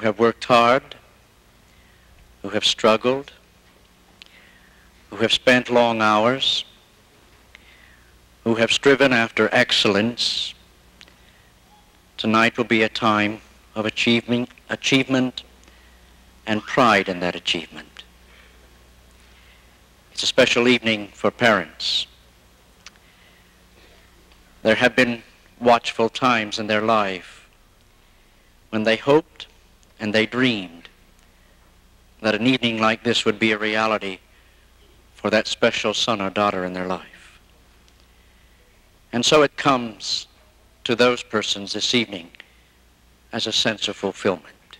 have worked hard, who have struggled, who have spent long hours, who have striven after excellence, tonight will be a time of achievement and pride in that achievement. It's a special evening for parents. There have been watchful times in their life when they hoped and they dreamed that an evening like this would be a reality for that special son or daughter in their life. And so it comes to those persons this evening as a sense of fulfillment.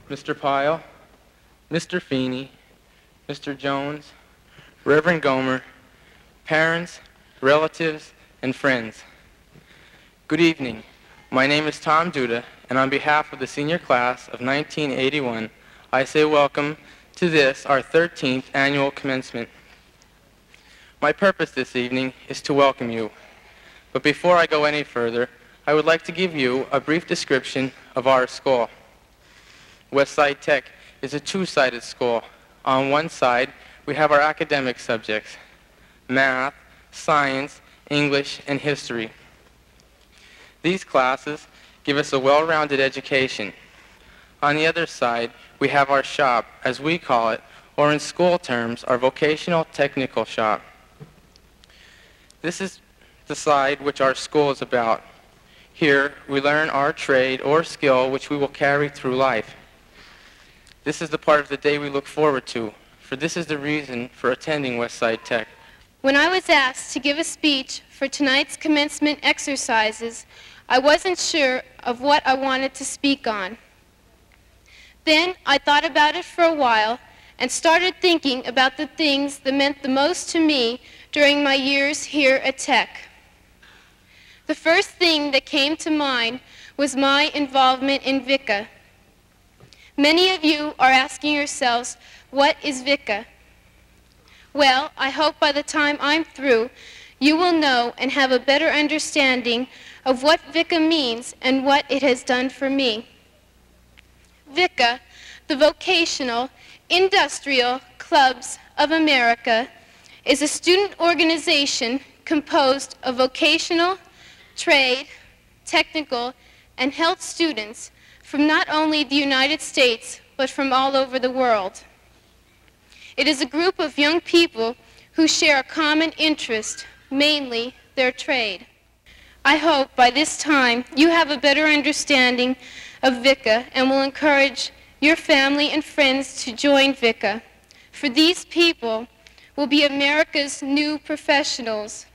Mr. Pyle, Mr. Feeney, Mr. Jones, Reverend Gomer, parents, relatives, and friends. Good evening. My name is Tom Duda, and on behalf of the senior class of 1981, I say welcome to this, our 13th annual commencement. My purpose this evening is to welcome you. But before I go any further, I would like to give you a brief description of our school. Westside Tech is a two-sided school. On one side, we have our academic subjects, math, science, English, and history. These classes give us a well-rounded education. On the other side, we have our shop, as we call it, or in school terms, our vocational technical shop. This is the side which our school is about. Here, we learn our trade or skill which we will carry through life. This is the part of the day we look forward to, for this is the reason for attending Westside Tech. When I was asked to give a speech for tonight's commencement exercises, I wasn't sure of what I wanted to speak on. Then I thought about it for a while and started thinking about the things that meant the most to me during my years here at Tech. The first thing that came to mind was my involvement in VICA. Many of you are asking yourselves, what is VICA? Well, I hope by the time I'm through, you will know and have a better understanding of what VICA means and what it has done for me. VICA, the Vocational Industrial Clubs of America, is a student organization composed of vocational, trade, technical, and health students from not only the United States, but from all over the world. It is a group of young people who share a common interest, mainly their trade. I hope by this time you have a better understanding of VICA and will encourage your family and friends to join VICA, for these people will be America's new professionals.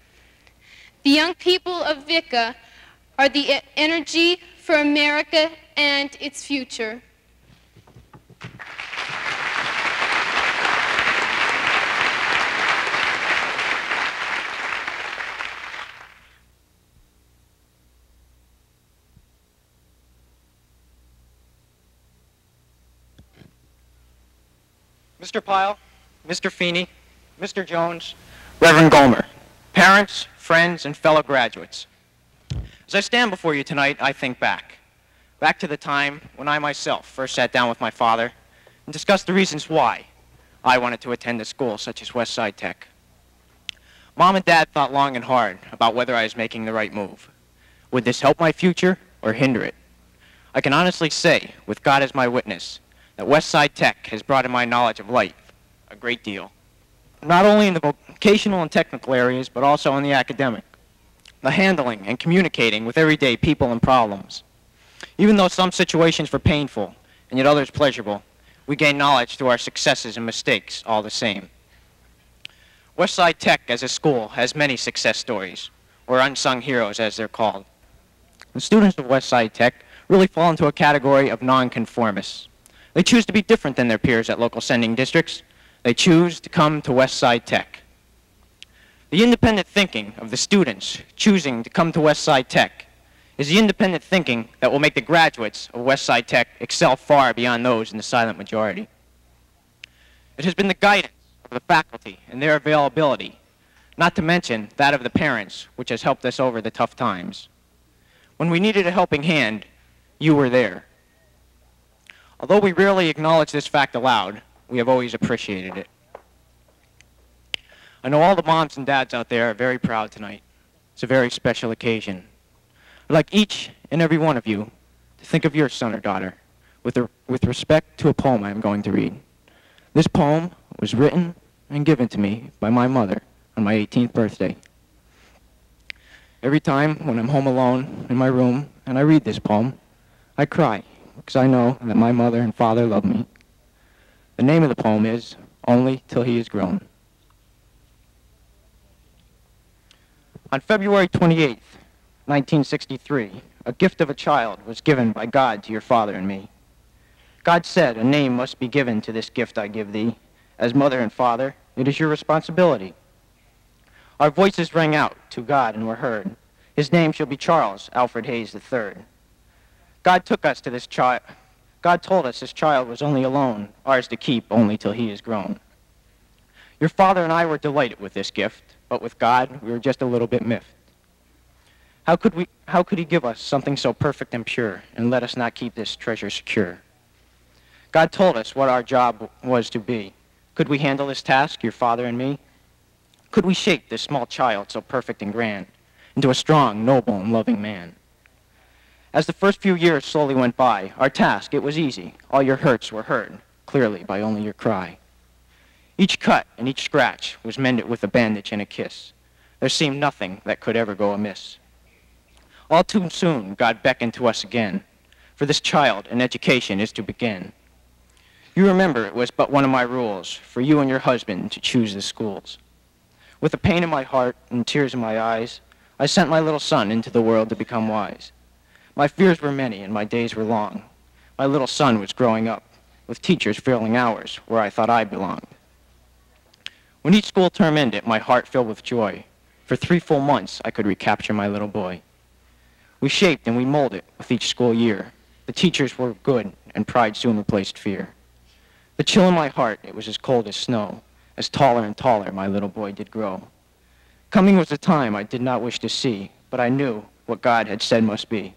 The young people of VICA are the energy for America and its future. Mr. Pyle, Mr. Feeney, Mr. Jones, Reverend Gomer, parents, friends, and fellow graduates. As I stand before you tonight, I think back to the time when I myself first sat down with my father and discussed the reasons why I wanted to attend a school such as Westside Tech. Mom and Dad thought long and hard about whether I was making the right move. Would this help my future or hinder it? I can honestly say, with God as my witness, that Westside Tech has broadened my knowledge of life a great deal. Not only in the vocational and technical areas, but also in the academic. The handling and communicating with everyday people and problems. Even though some situations were painful and yet others pleasurable, we gain knowledge through our successes and mistakes all the same. Westside Tech as a school has many success stories, or unsung heroes as they're called. The students of Westside Tech really fall into a category of nonconformists. They choose to be different than their peers at local sending districts. They choose to come to Westside Tech. The independent thinking of the students choosing to come to Westside Tech is the independent thinking that will make the graduates of Westside Tech excel far beyond those in the silent majority. It has been the guidance of the faculty and their availability, not to mention that of the parents, which has helped us over the tough times. When we needed a helping hand, You were there. Although we rarely acknowledge this fact aloud, we have always appreciated it. I know all the moms and dads out there are very proud tonight. It's a very special occasion. I'd like each and every one of you to think of your son or daughter with respect to a poem I am going to read. This poem was written and given to me by my mother on my 18th birthday. Every time when I'm home alone in my room and I read this poem, I cry because I know that my mother and father love me. The name of the poem is Only Till He Is Grown. On February 28th, 1963, a gift of a child was given by God to your father and me. God said, a name must be given to this gift I give thee. As mother and father, it is your responsibility. Our voices rang out to God and were heard. His name shall be Charles Alfred Hayes III. God took us to this child. God told us this child was only alone, ours to keep only till he is grown. Your father and I were delighted with this gift, but with God, we were just a little bit miffed. How could he give us something so perfect and pure and let us not keep this treasure secure? God told us what our job was to be. Could we handle this task, your father and me? Could we shape this small child so perfect and grand into a strong, noble, and loving man? As the first few years slowly went by, our task, it was easy. All your hurts were heard clearly by only your cry. Each cut and each scratch was mended with a bandage and a kiss. There seemed nothing that could ever go amiss. All too soon, God beckoned to us again. For this child, an education is to begin. You remember it was but one of my rules for you and your husband to choose the schools. With a pain in my heart and tears in my eyes, I sent my little son into the world to become wise. My fears were many and my days were long. My little son was growing up, with teachers filling hours where I thought I belonged. When each school term ended, my heart filled with joy. For 3 full months, I could recapture my little boy. We shaped and we molded with each school year. The teachers were good, and pride soon replaced fear. The chill in my heart, it was as cold as snow. As taller and taller, my little boy did grow. Coming was a time I did not wish to see, but I knew what God had said must be.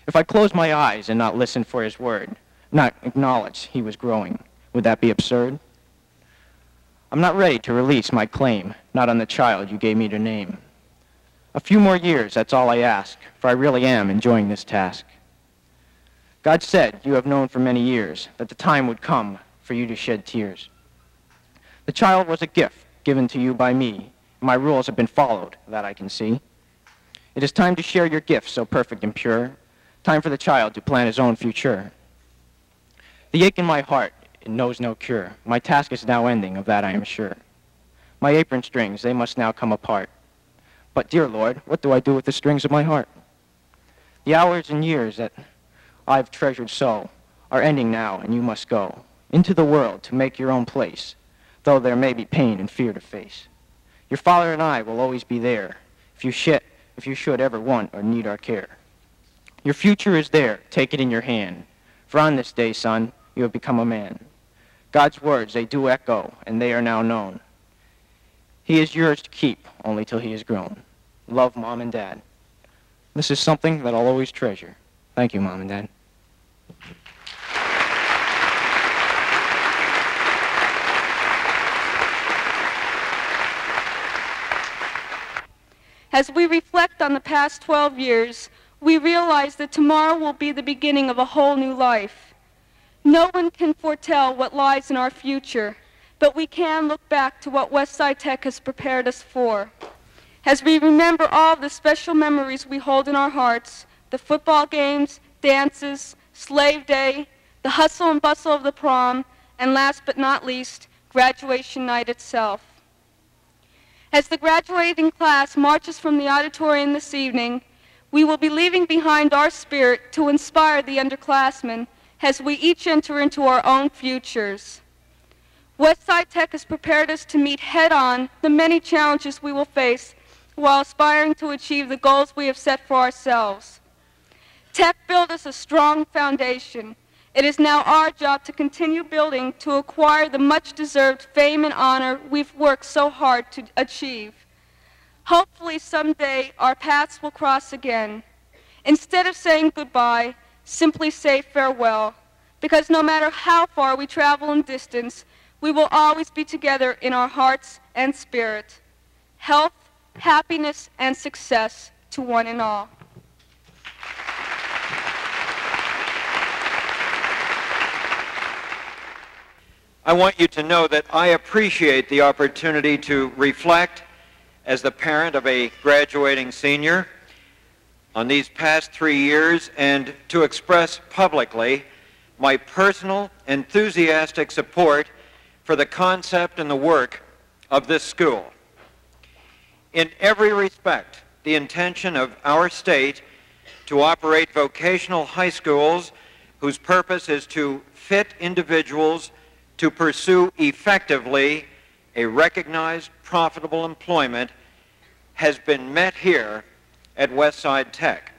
If I closed my eyes and not listened for his word, not acknowledge he was growing, would that be absurd? I'm not ready to release my claim, not on the child you gave me to name. A few more years, that's all I ask, for I really am enjoying this task. God said, you have known for many years, that the time would come for you to shed tears. The child was a gift given to you by me. My rules have been followed, that I can see. It is time to share your gifts so perfect and pure. Time for the child to plan his own future. The ache in my heart, it knows no cure. My task is now ending, of that I am sure. My apron strings, they must now come apart. But, dear Lord, what do I do with the strings of my heart? The hours and years that I've treasured so are ending now, and you must go into the world to make your own place, though there may be pain and fear to face. Your father and I will always be there if you should ever want or need our care. Your future is there, take it in your hand, for on this day, son, you have become a man. God's words, they do echo, and they are now known. He is yours to keep, only till he is grown. Love, Mom and Dad. This is something that I'll always treasure. Thank you, Mom and Dad. As we reflect on the past 12 years, we realize that tomorrow will be the beginning of a whole new life. No one can foretell what lies in our future, but we can look back to what Westside Tech has prepared us for. As we remember all the special memories we hold in our hearts, the football games, dances, Slave Day, the hustle and bustle of the prom, and last but not least, graduation night itself. As the graduating class marches from the auditorium this evening, we will be leaving behind our spirit to inspire the underclassmen as we each enter into our own futures. Westside Tech has prepared us to meet head-on the many challenges we will face while aspiring to achieve the goals we have set for ourselves. Tech built us a strong foundation. It is now our job to continue building to acquire the much-deserved fame and honor we've worked so hard to achieve. Hopefully someday our paths will cross again. Instead of saying goodbye, simply say farewell, because no matter how far we travel in distance, we will always be together in our hearts and spirit. Health, happiness, and success to one and all. I want you to know that I appreciate the opportunity to reflect as the parent of a graduating senior on these past 3 years and to express publicly my personal enthusiastic support for the concept and the work of this school. In every respect, the intention of our state to operate vocational high schools whose purpose is to fit individuals to pursue effectively a recognized profitable employment has been met here at Westside Tech.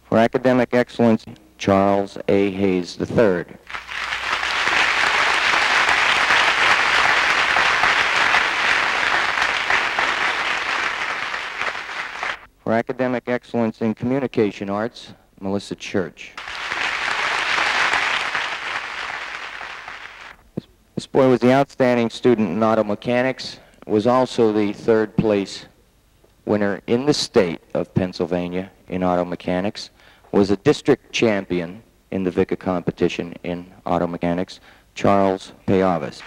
For academic excellence, Charles A. Hayes III. For academic excellence in communication arts, Melissa Church. This boy was the outstanding student in auto mechanics, was also the third place winner in the state of Pennsylvania in auto mechanics, was a district champion in the VICA competition in auto mechanics, Charles Payavis.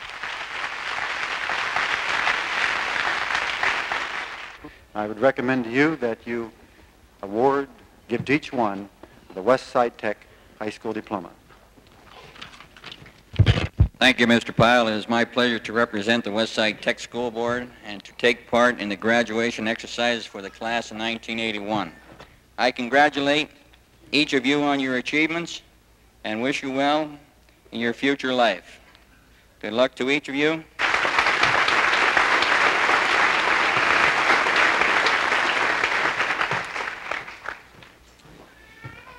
I would recommend to you that you give to each one the Westside Tech High School Diploma. Thank you, Mr. Pyle. It is my pleasure to represent the Westside Tech School Board and to take part in the graduation exercises for the class of 1981. I congratulate each of you on your achievements and wish you well in your future life. Good luck to each of you.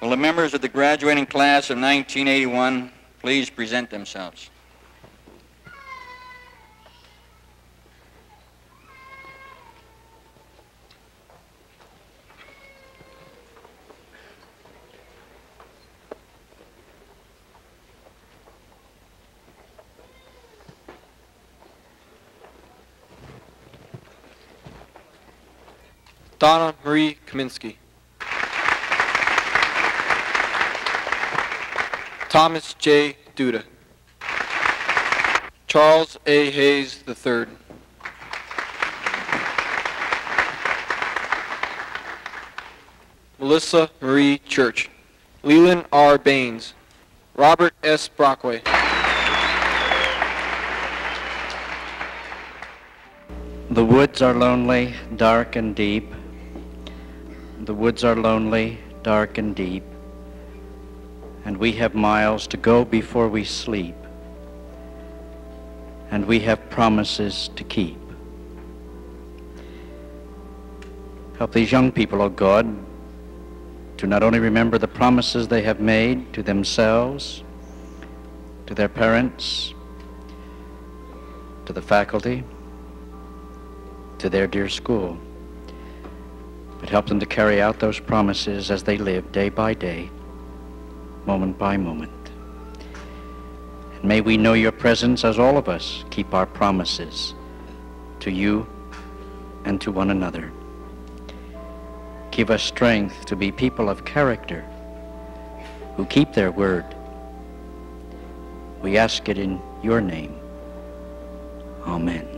Will the members of the graduating class of 1981 please present themselves? Donna Marie Kaminsky. Thomas J. Duda. Charles A. Hayes III. Melissa Marie Church. Leland R. Baines. Robert S. Brockway. The woods are lonely, dark and deep. The woods are lonely, dark and deep. And we have miles to go before we sleep. And we have promises to keep. Help these young people, O God, to not only remember the promises they have made to themselves, to their parents, to the faculty, to their dear school, but help them to carry out those promises as they live day by day, moment by moment. And may we know your presence as all of us keep our promises to you and to one another. Give us strength to be people of character who keep their word. We ask it in your name. Amen.